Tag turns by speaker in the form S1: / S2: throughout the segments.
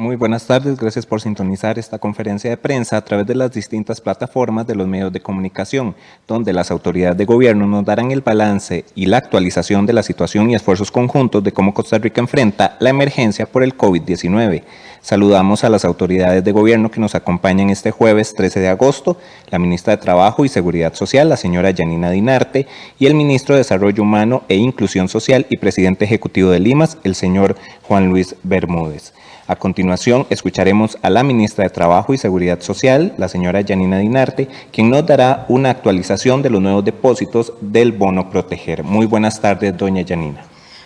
S1: Muy buenas tardes, gracias por sintonizar esta conferencia de prensa a través de las distintas plataformas de los medios de comunicación, donde las autoridades de gobierno nos darán el balance y la actualización de la situación y esfuerzos conjuntos de cómo Costa Rica enfrenta la emergencia por el COVID-19. Saludamos a las autoridades de gobierno que nos acompañan este jueves 13 de agosto, la ministra de Trabajo y Seguridad Social, la señora Yanina Dinarte, y el ministro de Desarrollo Humano e Inclusión Social y presidente ejecutivo de Limas, el señor Juan Luis Bermúdez. A continuación, escucharemos a la ministra de Trabajo y Seguridad Social, la señora Yanina Dinarte, quien nos dará una actualización de los nuevos depósitos del bono Proteger. Muy buenas tardes, doña Yanina.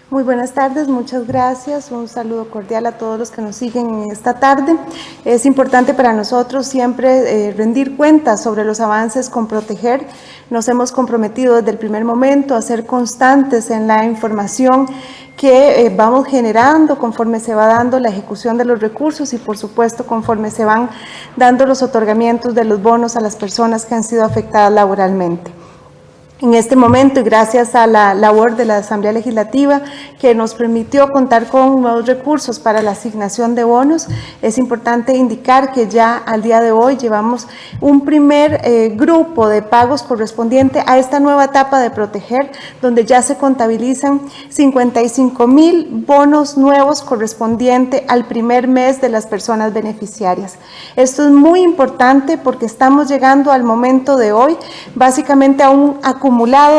S2: Muy buenas tardes, muchas gracias. Un saludo cordial a todos los que nos siguen en esta tarde. Es importante para nosotros siempre rendir cuentas sobre los avances con Proteger. Nos hemos comprometido desde el primer momento a ser constantes en la información que vamos generando conforme se va dando la ejecución de los recursos y por supuesto conforme se van dando los otorgamientos de los bonos a las personas que han sido afectadas laboralmente. En este momento, y gracias a la labor de la Asamblea Legislativa que nos permitió contar con nuevos recursos para la asignación de bonos, es importante indicar que ya al día de hoy llevamos un primer grupo de pagos correspondiente a esta nueva etapa de Proteger, donde ya se contabilizan 55,000 bonos nuevos correspondiente al primer mes de las personas beneficiarias. Esto es muy importante porque estamos llegando al momento de hoy básicamente a un acumulado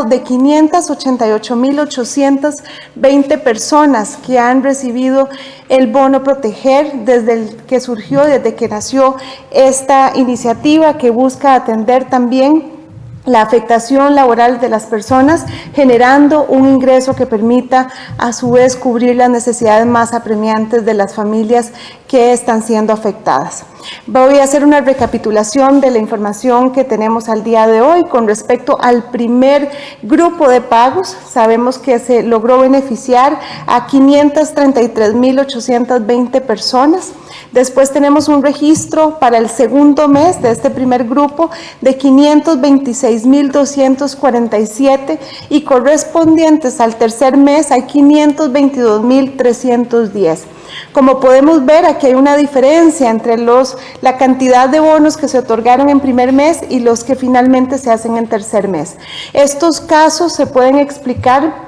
S2: de 588,820 personas que han recibido el bono Proteger desde el que surgió, desde que nació esta iniciativa que busca atender también la afectación laboral de las personas, generando un ingreso que permita a su vez cubrir las necesidades más apremiantes de las familias que están siendo afectadas. Voy a hacer una recapitulación de la información que tenemos al día de hoy con respecto al primer grupo de pagos. Sabemos que se logró beneficiar a 533,820 personas. Después tenemos un registro para el segundo mes de este primer grupo de 526,247 y correspondientes al tercer mes hay 522,310. Como podemos ver, aquí hay una diferencia entre la cantidad de bonos que se otorgaron en primer mes y los que finalmente se hacen en tercer mes. Estos casos se pueden explicar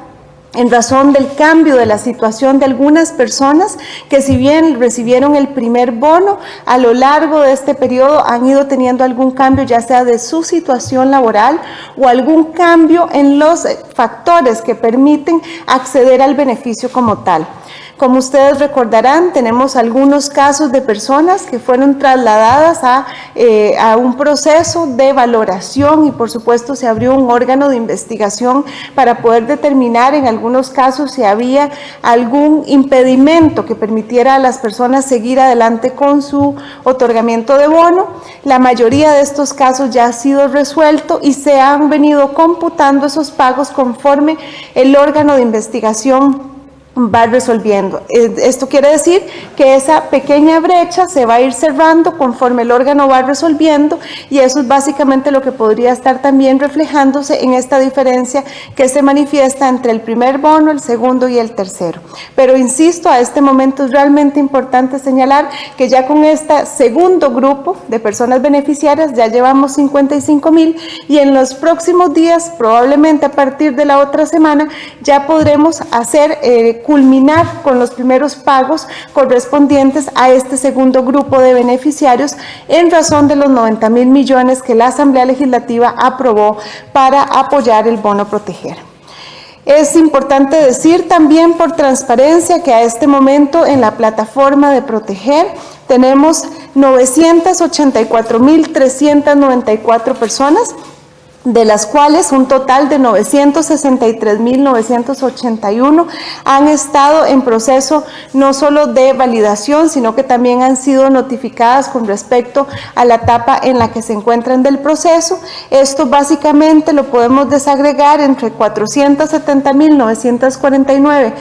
S2: en razón del cambio de la situación de algunas personas que si bien recibieron el primer bono, a lo largo de este periodo han ido teniendo algún cambio ya sea de su situación laboral o algún cambio en los factores que permiten acceder al beneficio como tal. Como ustedes recordarán, tenemos algunos casos de personas que fueron trasladadas a un proceso de valoración y por supuesto se abrió un órgano de investigación para poder determinar en algunos casos si había algún impedimento que permitiera a las personas seguir adelante con su otorgamiento de bono. La mayoría de estos casos ya ha sido resuelto y se han venido computando esos pagos conforme el órgano de investigación va resolviendo. Esto quiere decir que esa pequeña brecha se va a ir cerrando conforme el órgano va resolviendo y eso es básicamente lo que podría estar también reflejándose en esta diferencia que se manifiesta entre el primer bono, el segundo y el tercero. Pero insisto, a este momento es realmente importante señalar que ya con este segundo grupo de personas beneficiarias ya llevamos 55,000 y en los próximos días, probablemente a partir de la otra semana, ya podremos culminar con los primeros pagos correspondientes a este segundo grupo de beneficiarios en razón de los 90,000 millones que la Asamblea Legislativa aprobó para apoyar el bono Proteger. Es importante decir también por transparencia que a este momento en la plataforma de Proteger tenemos 984,394 personas, de las cuales un total de 963,981 han estado en proceso no solo de validación, sino que también han sido notificadas con respecto a la etapa en la que se encuentran del proceso. Esto básicamente lo podemos desagregar entre 470,949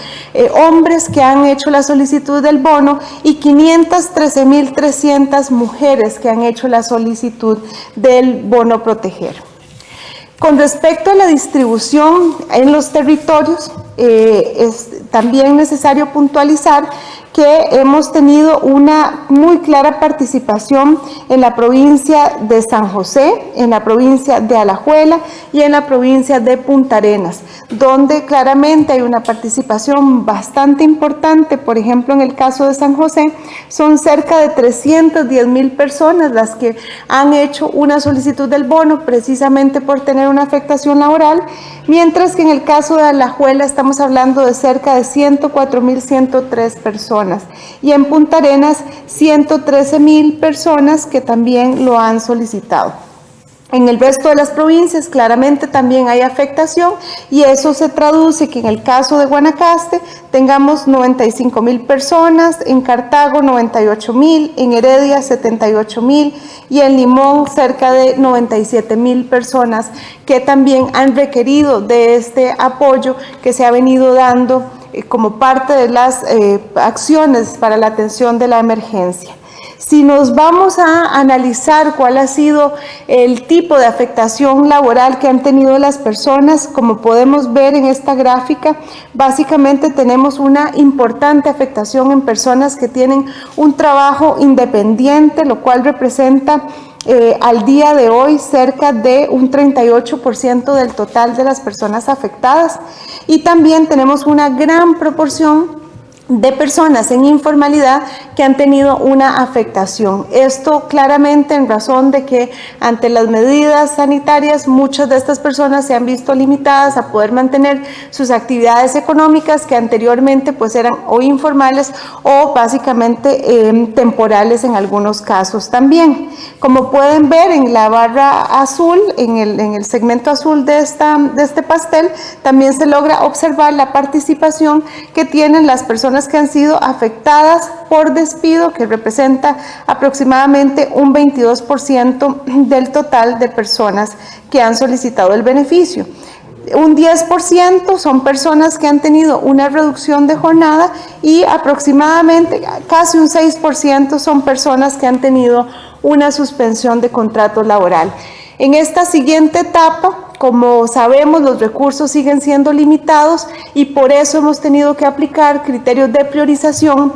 S2: hombres que han hecho la solicitud del bono y 513,300 mujeres que han hecho la solicitud del bono Proteger. Con respecto a la distribución en los territorios, es también necesario puntualizar que hemos tenido una muy clara participación en la provincia de San José, en la provincia de Alajuela y en la provincia de Punta Arenas, donde claramente hay una participación bastante importante. Por ejemplo, en el caso de San José, son cerca de 310,000 personas las que han hecho una solicitud del bono precisamente por tener una afectación laboral, mientras que en el caso de Alajuela estamos hablando de cerca de 104,103 personas y en Punta Arenas 113,000 personas que también lo han solicitado. En el resto de las provincias claramente también hay afectación y eso se traduce que en el caso de Guanacaste tengamos 95,000 personas, en Cartago 98,000, en Heredia 78,000 y en Limón cerca de 97,000 personas que también han requerido de este apoyo que se ha venido dando como parte de las acciones para la atención de la emergencia. Si nos vamos a analizar cuál ha sido el tipo de afectación laboral que han tenido las personas, como podemos ver en esta gráfica, básicamente tenemos una importante afectación en personas que tienen un trabajo independiente, lo cual representa al día de hoy cerca de un 38% del total de las personas afectadas, y también tenemos una gran proporción de personas en informalidad que han tenido una afectación. Esto claramente en razón de que ante las medidas sanitarias muchas de estas personas se han visto limitadas a poder mantener sus actividades económicas que anteriormente pues eran o informales o básicamente temporales en algunos casos también. Como pueden ver en la barra azul, en el segmento azul de este pastel, también se logra observar la participación que tienen las personas que han sido afectadas por despido, que representa aproximadamente un 22% del total de personas que han solicitado el beneficio. Un 10% son personas que han tenido una reducción de jornada y aproximadamente casi un 6% son personas que han tenido una suspensión de contrato laboral. En esta siguiente etapa, como sabemos, los recursos siguen siendo limitados y por eso hemos tenido que aplicar criterios de priorización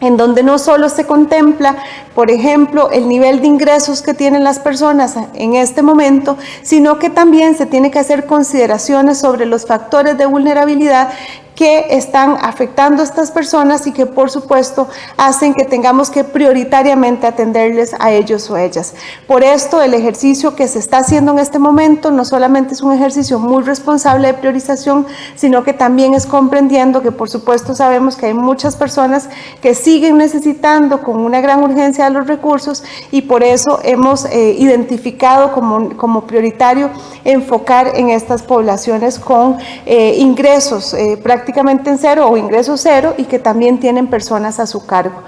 S2: en donde no solo se contempla, por ejemplo, el nivel de ingresos que tienen las personas en este momento, sino que también se tiene que hacer consideraciones sobre los factores de vulnerabilidad que están afectando a estas personas y que por supuesto hacen que tengamos que prioritariamente atenderles a ellos o ellas. Por esto el ejercicio que se está haciendo en este momento no solamente es un ejercicio muy responsable de priorización, sino que también es comprendiendo que por supuesto sabemos que hay muchas personas que siguen necesitando con una gran urgencia de los recursos y por eso hemos identificado como prioritario enfocar en estas poblaciones con ingresos prácticamente en cero o ingreso cero y que también tienen personas a su cargo.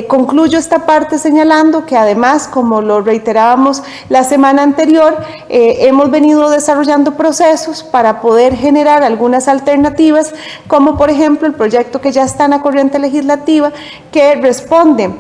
S2: Concluyo esta parte señalando que además, como lo reiterábamos la semana anterior, hemos venido desarrollando procesos para poder generar algunas alternativas, como por ejemplo el proyecto que ya está en la corriente legislativa, que responde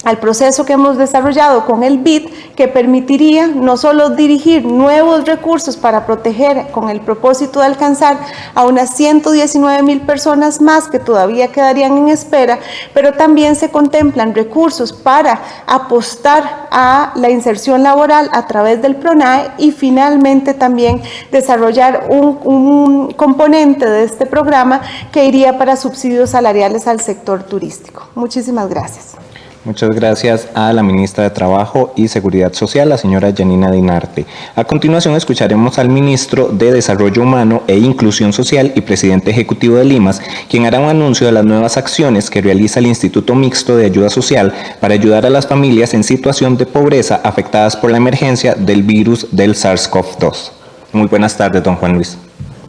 S2: al proceso que hemos desarrollado con el BID, que permitiría no solo dirigir nuevos recursos para proteger con el propósito de alcanzar a unas 119,000 personas más que todavía quedarían en espera, pero también se contemplan recursos para apostar a la inserción laboral a través del PRONAE y finalmente también desarrollar un componente de este programa que iría para subsidios salariales al sector turístico. Muchísimas gracias.
S1: Muchas gracias a la ministra de Trabajo y Seguridad Social, la señora Yanina Dinarte. A continuación escucharemos al ministro de Desarrollo Humano e Inclusión Social y presidente ejecutivo de Limas, quien hará un anuncio de las nuevas acciones que realiza el Instituto Mixto de Ayuda Social para ayudar a las familias en situación de pobreza afectadas por la emergencia del virus del SARS-CoV-2. Muy buenas tardes, don Juan Luis.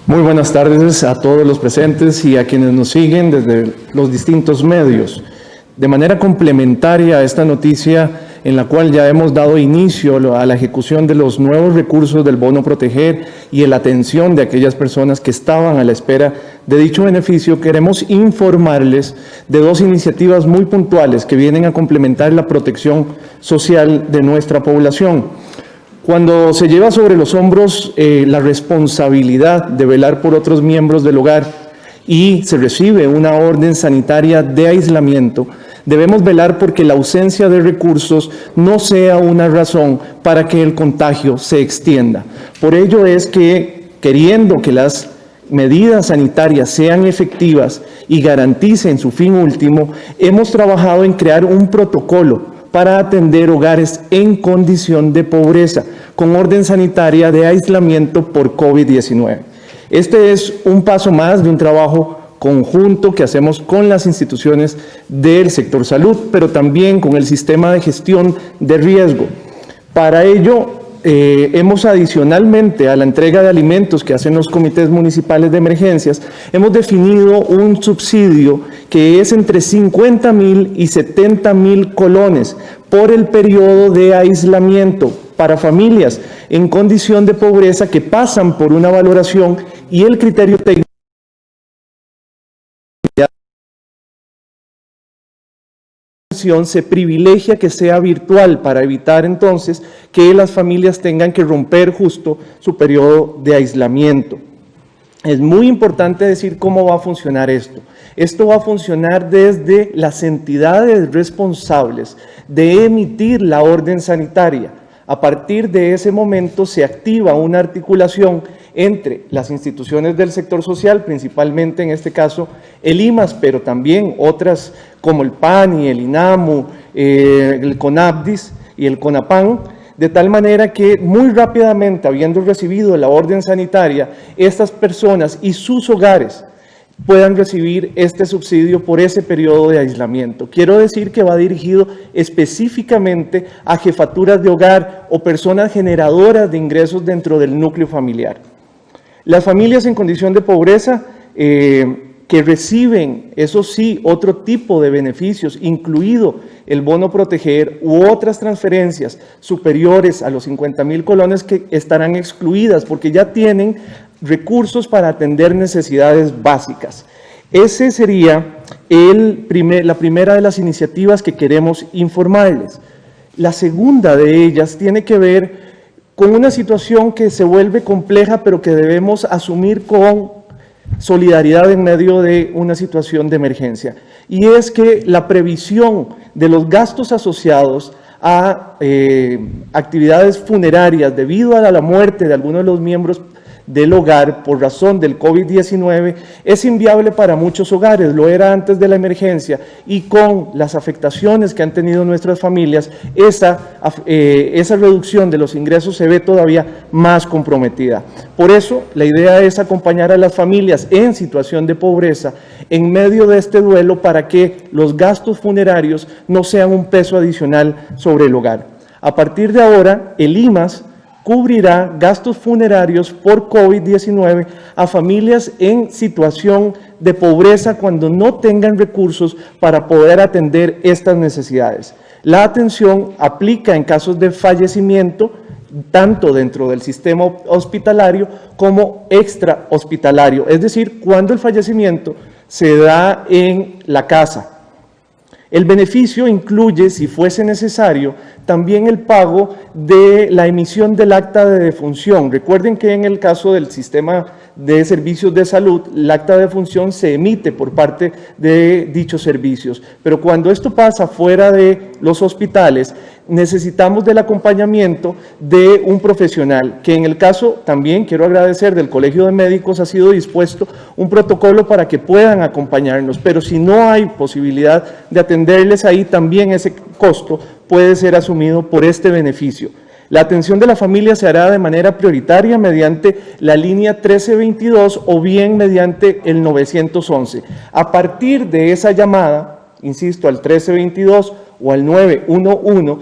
S3: Muy buenas tardes a todos los presentes y a quienes nos siguen desde los distintos medios. De manera complementaria a esta noticia en la cual ya hemos dado inicio a la ejecución de los nuevos recursos del Bono Proteger y en la atención de aquellas personas que estaban a la espera de dicho beneficio, queremos informarles de dos iniciativas muy puntuales que vienen a complementar la protección social de nuestra población. Cuando se lleva sobre los hombros la responsabilidad de velar por otros miembros del hogar y se recibe una orden sanitaria de aislamiento, debemos velar porque la ausencia de recursos no sea una razón para que el contagio se extienda. Por ello es que, queriendo que las medidas sanitarias sean efectivas y garanticen su fin último, hemos trabajado en crear un protocolo para atender hogares en condición de pobreza, con orden sanitaria de aislamiento por COVID-19. Este es un paso más de un trabajo conjunto que hacemos con las instituciones del sector salud, pero también con el sistema de gestión de riesgo. Para ello, hemos adicionalmente a la entrega de alimentos que hacen los comités municipales de emergencias, hemos definido un subsidio que es entre 50.000 y 70.000 colones por el periodo de aislamiento para familias en condición de pobreza que pasan por una valoración y el criterio técnico se privilegia que sea virtual para evitar entonces que las familias tengan que romper justo su periodo de aislamiento. Es muy importante decir cómo va a funcionar esto. Esto va a funcionar desde las entidades responsables de emitir la orden sanitaria. A partir de ese momento se activa una articulación entre las instituciones del sector social, principalmente en este caso el IMAS, pero también otras como el PANI, el INAMU, el CONAPDIS y el CONAPAN, de tal manera que muy rápidamente, habiendo recibido la orden sanitaria, estas personas y sus hogares puedan recibir este subsidio por ese periodo de aislamiento. Quiero decir que va dirigido específicamente a jefaturas de hogar o personas generadoras de ingresos dentro del núcleo familiar. Las familias en condición de pobreza que reciben, eso sí, otro tipo de beneficios, incluido el bono proteger u otras transferencias superiores a los 50.000 colones, que estarán excluidas porque ya tienen recursos para atender necesidades básicas. Ese sería la primera de las iniciativas que queremos informarles. La segunda de ellas tiene que ver con una situación que se vuelve compleja, pero que debemos asumir con solidaridad en medio de una situación de emergencia. Y es que la previsión de los gastos asociados a actividades funerarias debido a la muerte de alguno de los miembros del hogar por razón del COVID-19 es inviable para muchos hogares, lo era antes de la emergencia, y con las afectaciones que han tenido nuestras familias, esa reducción de los ingresos se ve todavía más comprometida. Por eso, la idea es acompañar a las familias en situación de pobreza en medio de este duelo para que los gastos funerarios no sean un peso adicional sobre el hogar. A partir de ahora, el IMAS cubrirá gastos funerarios por COVID-19 a familias en situación de pobreza cuando no tengan recursos para poder atender estas necesidades. La atención aplica en casos de fallecimiento, tanto dentro del sistema hospitalario como extra hospitalario, es decir, cuando el fallecimiento se da en la casa. El beneficio incluye, si fuese necesario, también el pago de la emisión del acta de defunción. Recuerden que en el caso del sistema de servicios de salud, el acta de defunción se emite por parte de dichos servicios. Pero cuando esto pasa fuera de los hospitales, necesitamos del acompañamiento de un profesional, que en el caso también quiero agradecer del Colegio de Médicos ha sido dispuesto un protocolo para que puedan acompañarnos, pero si no hay posibilidad de atenderles ahí, también ese costo puede ser asumido por este beneficio. La atención de la familia se hará de manera prioritaria mediante la línea 1322 o bien mediante el 911. A partir de esa llamada, insisto, al 1322 o al 911,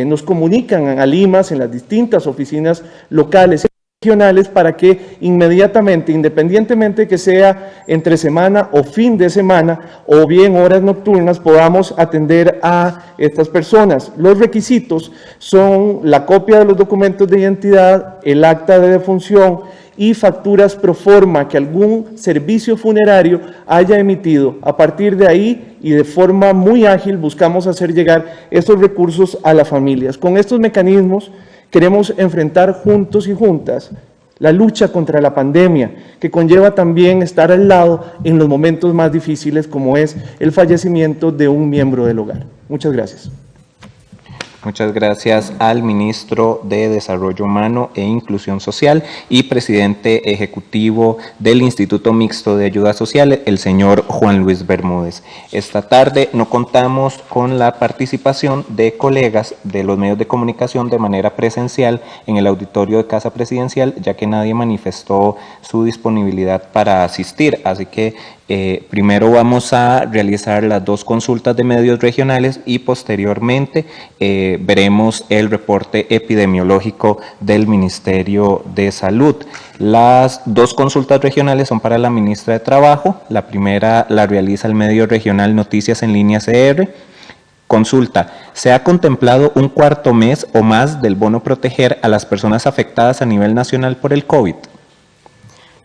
S3: nos comunican a IMAS en las distintas oficinas locales regionales para que inmediatamente, independientemente que sea entre semana o fin de semana o bien horas nocturnas, podamos atender a estas personas. Los requisitos son la copia de los documentos de identidad, el acta de defunción y facturas pro forma que algún servicio funerario haya emitido. A partir de ahí y de forma muy ágil buscamos hacer llegar estos recursos a las familias. Con estos mecanismos queremos enfrentar juntos y juntas la lucha contra la pandemia, que conlleva también estar al lado en los momentos más difíciles, como es el fallecimiento de un miembro del hogar. Muchas gracias.
S1: Muchas gracias al ministro de Desarrollo Humano e Inclusión Social y presidente ejecutivo del Instituto Mixto de Ayuda Social, el señor Juan Luis Bermúdez. Esta tarde no contamos con la participación de colegas de los medios de comunicación de manera presencial en el auditorio de Casa Presidencial, ya que nadie manifestó su disponibilidad para asistir. Así que primero vamos a realizar las dos consultas de medios regionales y posteriormente veremos el reporte epidemiológico del Ministerio de Salud. Las dos consultas regionales son para la ministra de Trabajo. La primera la realiza el medio regional Noticias en Línea CR. Consulta: ¿se ha contemplado un cuarto mes o más del bono proteger a las personas afectadas a nivel nacional por el COVID?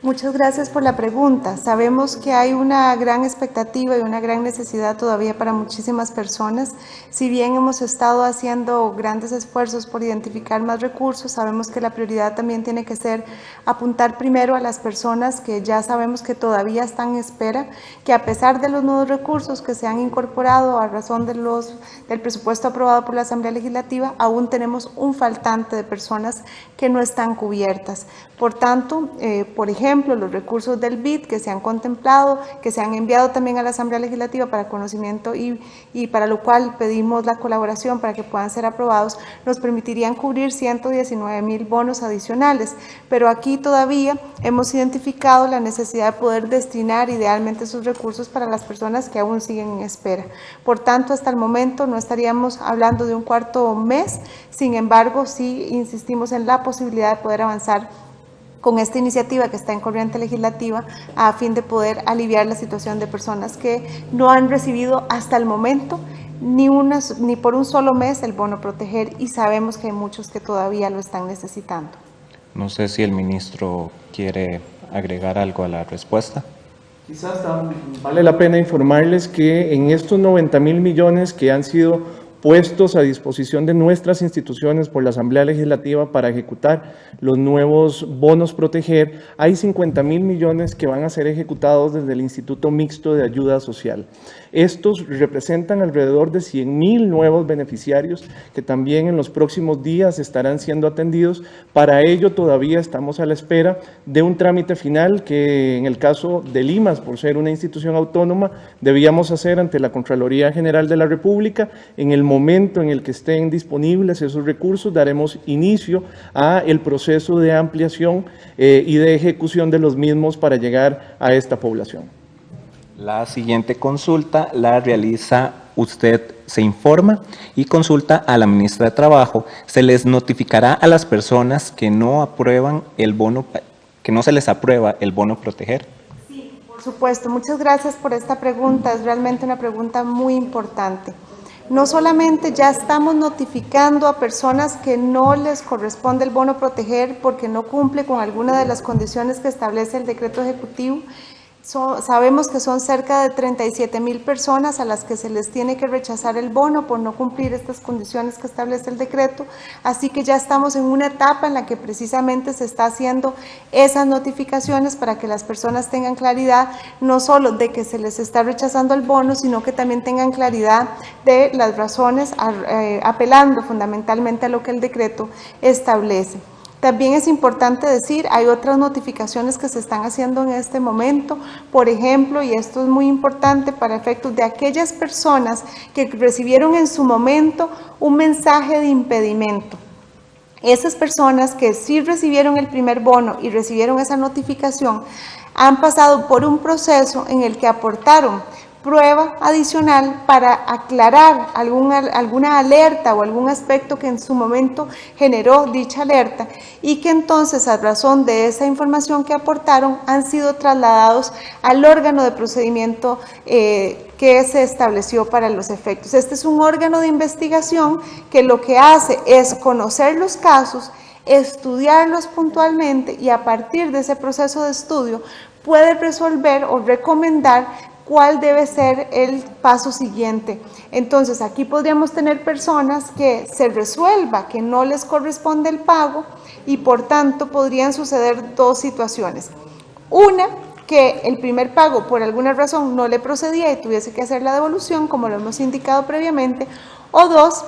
S2: Muchas gracias por la pregunta. Sabemos que hay una gran expectativa y una gran necesidad todavía para muchísimas personas. Si bien hemos estado haciendo grandes esfuerzos por identificar más recursos, sabemos que la prioridad también tiene que ser apuntar primero a las personas que ya sabemos que todavía están en espera, que a pesar de los nuevos recursos que se han incorporado a razón del presupuesto aprobado por la Asamblea Legislativa, aún tenemos un faltante de personas que no están cubiertas. Por tanto, por ejemplo, los recursos del BID que se han contemplado, que se han enviado también a la Asamblea Legislativa para conocimiento y para lo cual pedimos la colaboración para que puedan ser aprobados, nos permitirían cubrir 119,000 bonos adicionales, pero aquí todavía hemos identificado la necesidad de poder destinar idealmente esos recursos para las personas que aún siguen en espera. Por tanto, hasta el momento no estaríamos hablando de un cuarto mes, sin embargo, sí insistimos en la posibilidad de poder avanzar con esta iniciativa que está en corriente legislativa a fin de poder aliviar la situación de personas que no han recibido hasta el momento ni por un solo mes el bono proteger, y sabemos que hay muchos que todavía lo están necesitando.
S1: No sé si el ministro quiere agregar algo a la respuesta.
S3: Quizás vale la pena informarles que en estos 90,000 millones que han sido puestos a disposición de nuestras instituciones por la Asamblea Legislativa para ejecutar los nuevos bonos proteger, hay 50,000 millones que van a ser ejecutados desde el Instituto Mixto de Ayuda Social. Estos representan alrededor de 100,000 nuevos beneficiarios que también en los próximos días estarán siendo atendidos. Para ello todavía estamos a la espera de un trámite final que en el caso de Limas, por ser una institución autónoma, debíamos hacer ante la Contraloría General de la República. En el momento en el que estén disponibles esos recursos, daremos inicio a el proceso de ampliación y de ejecución de los mismos para llegar a esta población.
S1: La siguiente consulta la realiza usted, se informa y consulta a la ministra de Trabajo. ¿Se les notificará a las personas que no aprueban el bono, que no se les aprueba el bono proteger?
S2: Sí, por supuesto. Muchas gracias por esta pregunta. Es realmente una pregunta muy importante. No solamente ya estamos notificando a personas que no les corresponde el bono proteger porque no cumple con alguna de las condiciones que establece el decreto ejecutivo. Sabemos que son cerca de 37,000 personas a las que se les tiene que rechazar el bono por no cumplir estas condiciones que establece el decreto, así que ya estamos en una etapa en la que precisamente se está haciendo esas notificaciones para que las personas tengan claridad no solo de que se les está rechazando el bono, sino que también tengan claridad de las razones, apelando fundamentalmente a lo que el decreto establece. También es importante decir, hay otras notificaciones que se están haciendo en este momento, por ejemplo, y esto es muy importante para efectos de aquellas personas que recibieron en su momento un mensaje de impedimento. Esas personas que sí recibieron el primer bono y recibieron esa notificación, han pasado por un proceso en el que aportaron prueba adicional para aclarar alguna alerta o algún aspecto que en su momento generó dicha alerta, y que entonces a razón de esa información que aportaron han sido trasladados al órgano de procedimiento que se estableció para los efectos. Este es un órgano de investigación que lo que hace es conocer los casos, estudiarlos puntualmente y a partir de ese proceso de estudio puede resolver o recomendar cuál debe ser el paso siguiente. Entonces, aquí podríamos tener personas que se resuelva que no les corresponde el pago y por tanto podrían suceder dos situaciones. Una, que el primer pago por alguna razón no le procedía y tuviese que hacer la devolución, como lo hemos indicado previamente, o dos,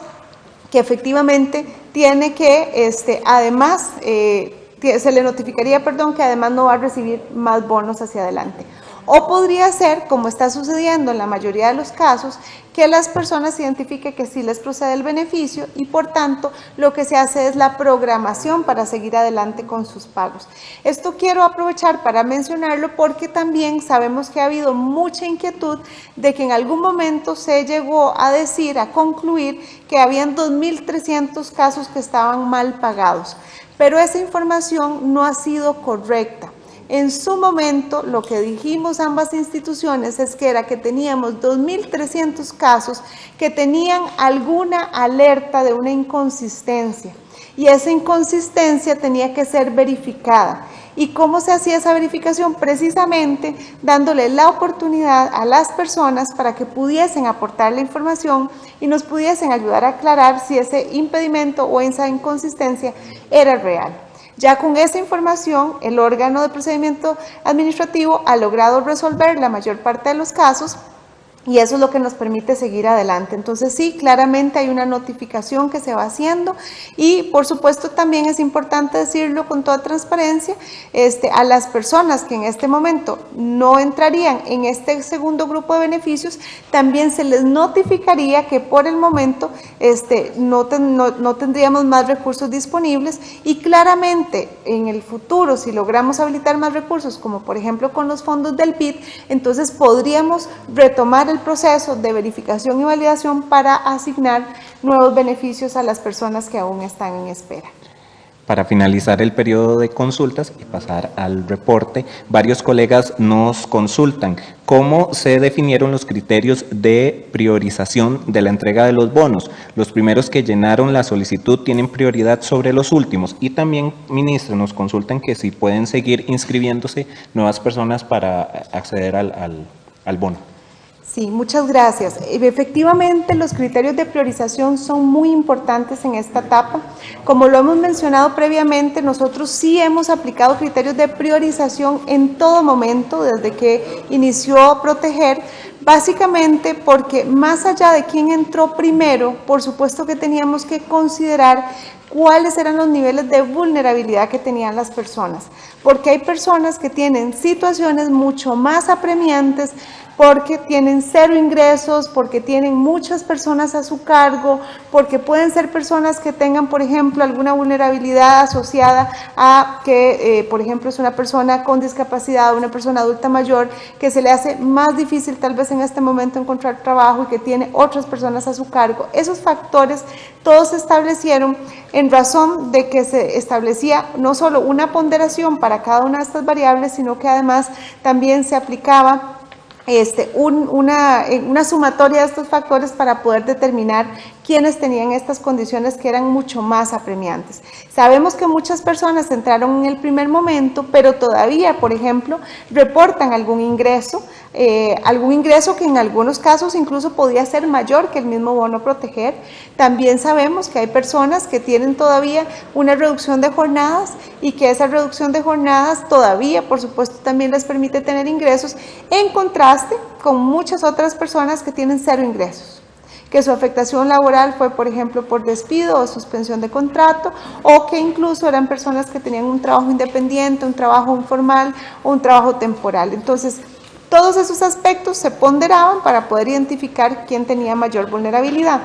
S2: que efectivamente tiene que, además, se le notificaría, que además no va a recibir más bonos hacia adelante. O podría ser, como está sucediendo en la mayoría de los casos, que las personas identifiquen que sí les procede el beneficio y por tanto lo que se hace es la programación para seguir adelante con sus pagos. Esto quiero aprovechar para mencionarlo porque también sabemos que ha habido mucha inquietud de que en algún momento se llegó a decir, a concluir que habían 2.300 casos que estaban mal pagados, pero esa información no ha sido correcta. En su momento, lo que dijimos ambas instituciones es que teníamos 2.300 casos que tenían alguna alerta de una inconsistencia y esa inconsistencia tenía que ser verificada. ¿Y cómo se hacía esa verificación? Precisamente dándole la oportunidad a las personas para que pudiesen aportar la información y nos pudiesen ayudar a aclarar si ese impedimento o esa inconsistencia era real. Ya con esa información, el órgano de procedimiento administrativo ha logrado resolver la mayor parte de los casos y eso es lo que nos permite seguir adelante. Entonces sí, claramente hay una notificación que se va haciendo y por supuesto también es importante decirlo con toda transparencia, a las personas que en este momento no entrarían en este segundo grupo de beneficios, también se les notificaría que por el momento no tendríamos más recursos disponibles y claramente en el futuro, si logramos habilitar más recursos, como por ejemplo con los fondos del BID, entonces podríamos retomar el proceso de verificación y validación para asignar nuevos beneficios a las personas que aún están en espera.
S1: Para finalizar el periodo de consultas y pasar al reporte, varios colegas nos consultan cómo se definieron los criterios de priorización de la entrega de los bonos. Los primeros que llenaron la solicitud tienen prioridad sobre los últimos y también, ministra, nos consultan que si pueden seguir inscribiéndose nuevas personas para acceder al bono.
S2: Sí, muchas gracias. Efectivamente, los criterios de priorización son muy importantes en esta etapa. Como lo hemos mencionado previamente, nosotros sí hemos aplicado criterios de priorización en todo momento, desde que inició Proteger, básicamente porque más allá de quién entró primero, por supuesto que teníamos que considerar cuáles eran los niveles de vulnerabilidad que tenían las personas, porque hay personas que tienen situaciones mucho más apremiantes, porque tienen cero ingresos, porque tienen muchas personas a su cargo, porque pueden ser personas que tengan, por ejemplo, alguna vulnerabilidad asociada a que, por ejemplo, es una persona con discapacidad, una persona adulta mayor, que se le hace más difícil tal vez en este momento encontrar trabajo y que tiene otras personas a su cargo. Esos factores todos se establecieron en razón de que se establecía no solo una ponderación para cada una de estas variables, sino que además también se aplicaba una sumatoria de estos factores para poder determinar quiénes tenían estas condiciones que eran mucho más apremiantes. Sabemos que muchas personas entraron en el primer momento, pero todavía, por ejemplo, reportan algún ingreso que en algunos casos incluso podía ser mayor que el mismo bono Proteger. También sabemos que hay personas que tienen todavía una reducción de jornadas y que esa reducción de jornadas todavía, por supuesto, también les permite tener ingresos, en contraste con muchas otras personas que tienen cero ingresos, que su afectación laboral fue, por ejemplo, por despido o suspensión de contrato, o que incluso eran personas que tenían un trabajo independiente, un trabajo informal o un trabajo temporal. Entonces, todos esos aspectos se ponderaban para poder identificar quién tenía mayor vulnerabilidad.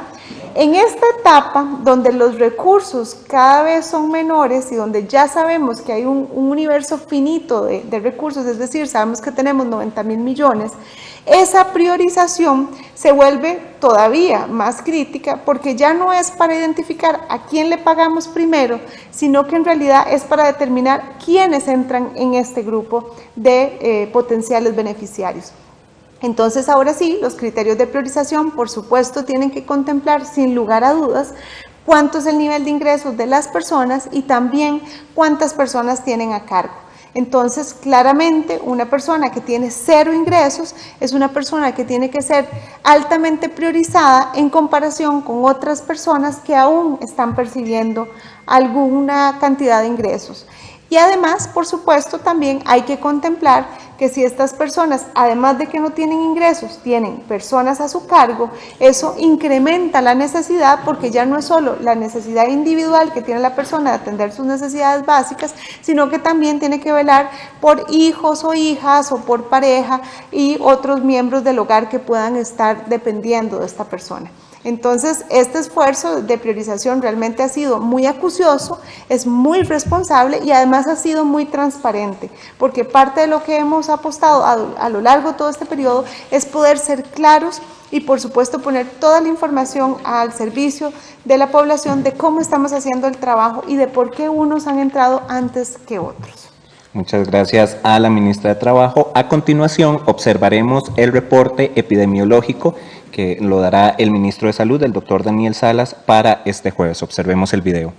S2: En esta etapa, donde los recursos cada vez son menores y donde ya sabemos que hay un universo finito de recursos, es decir, sabemos que tenemos 90.000 millones, esa priorización se vuelve todavía más crítica porque ya no es para identificar a quién le pagamos primero, sino que en realidad es para determinar quiénes entran en este grupo de potenciales beneficiarios. Entonces, ahora sí, los criterios de priorización, por supuesto, tienen que contemplar, sin lugar a dudas, cuánto es el nivel de ingresos de las personas y también cuántas personas tienen a cargo. Entonces, claramente, una persona que tiene 0 ingresos es una persona que tiene que ser altamente priorizada en comparación con otras personas que aún están percibiendo alguna cantidad de ingresos. Y además, por supuesto, también hay que contemplar que si estas personas, además de que no tienen ingresos, tienen personas a su cargo, eso incrementa la necesidad, porque ya no es solo la necesidad individual que tiene la persona de atender sus necesidades básicas, sino que también tiene que velar por hijos o hijas o por pareja y otros miembros del hogar que puedan estar dependiendo de esta persona. Entonces, este esfuerzo de priorización realmente ha sido muy acucioso, es muy responsable y además ha sido muy transparente, porque parte de lo que hemos apostado a lo largo de todo este periodo es poder ser claros y, por supuesto, poner toda la información al servicio de la población de cómo estamos haciendo el trabajo y de por qué unos han entrado antes que otros.
S1: Muchas gracias a la ministra de Trabajo. A continuación, observaremos el reporte epidemiológico que lo dará el ministro de Salud, el doctor Daniel Salas, para este jueves. Observemos el video.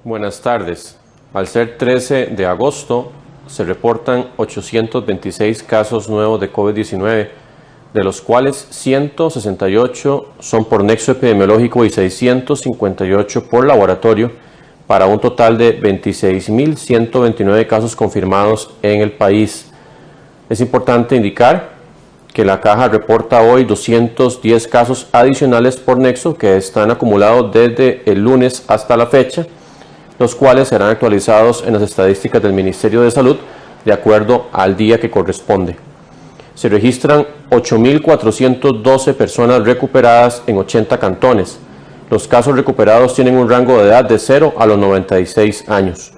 S4: Buenas tardes. Al ser 13 de agosto, se reportan 826 casos nuevos de COVID-19, de los cuales 168 son por nexo epidemiológico y 658 por laboratorio, para un total de 26.129 casos confirmados en el país. Es importante indicar que la caja reporta hoy 210 casos adicionales por nexo que están acumulados desde el lunes hasta la fecha, los cuales serán actualizados en las estadísticas del Ministerio de Salud de acuerdo al día que corresponde. Se registran 8.412 personas recuperadas en 80 cantones. Los casos recuperados tienen un rango de edad de 0 a los 96 años.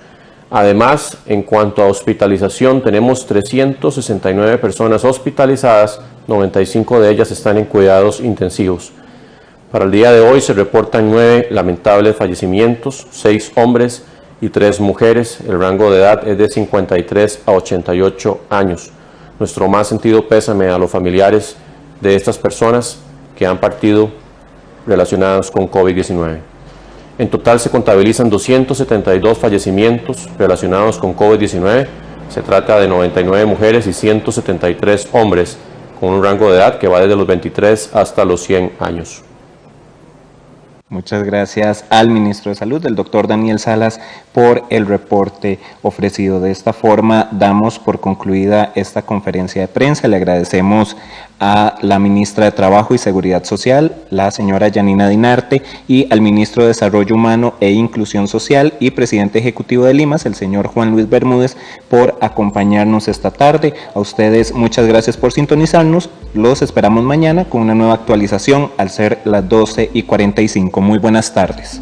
S4: Además, en cuanto a hospitalización, tenemos 369 personas hospitalizadas, 95 de ellas están en cuidados intensivos. Para el día de hoy se reportan 9 lamentables fallecimientos, 6 hombres y 3 mujeres. El rango de edad es de 53 a 88 años. Nuestro más sentido pésame a los familiares de estas personas que han partido relacionadas con COVID-19. En total se contabilizan 272 fallecimientos relacionados con COVID-19. Se trata de 99 mujeres y 173 hombres con un rango de edad que va desde los 23 hasta los 100 años.
S1: Muchas gracias al ministro de Salud, el doctor Daniel Salas, por el reporte ofrecido. De esta forma, damos por concluida esta conferencia de prensa. Le agradecemos a la ministra de Trabajo y Seguridad Social, la señora Yanina Dinarte, y al ministro de Desarrollo Humano e Inclusión Social y presidente ejecutivo de Limas, el señor Juan Luis Bermúdez, por acompañarnos esta tarde. A ustedes, muchas gracias por sintonizarnos. Los esperamos mañana con una nueva actualización al ser las 12:45. Muy buenas tardes.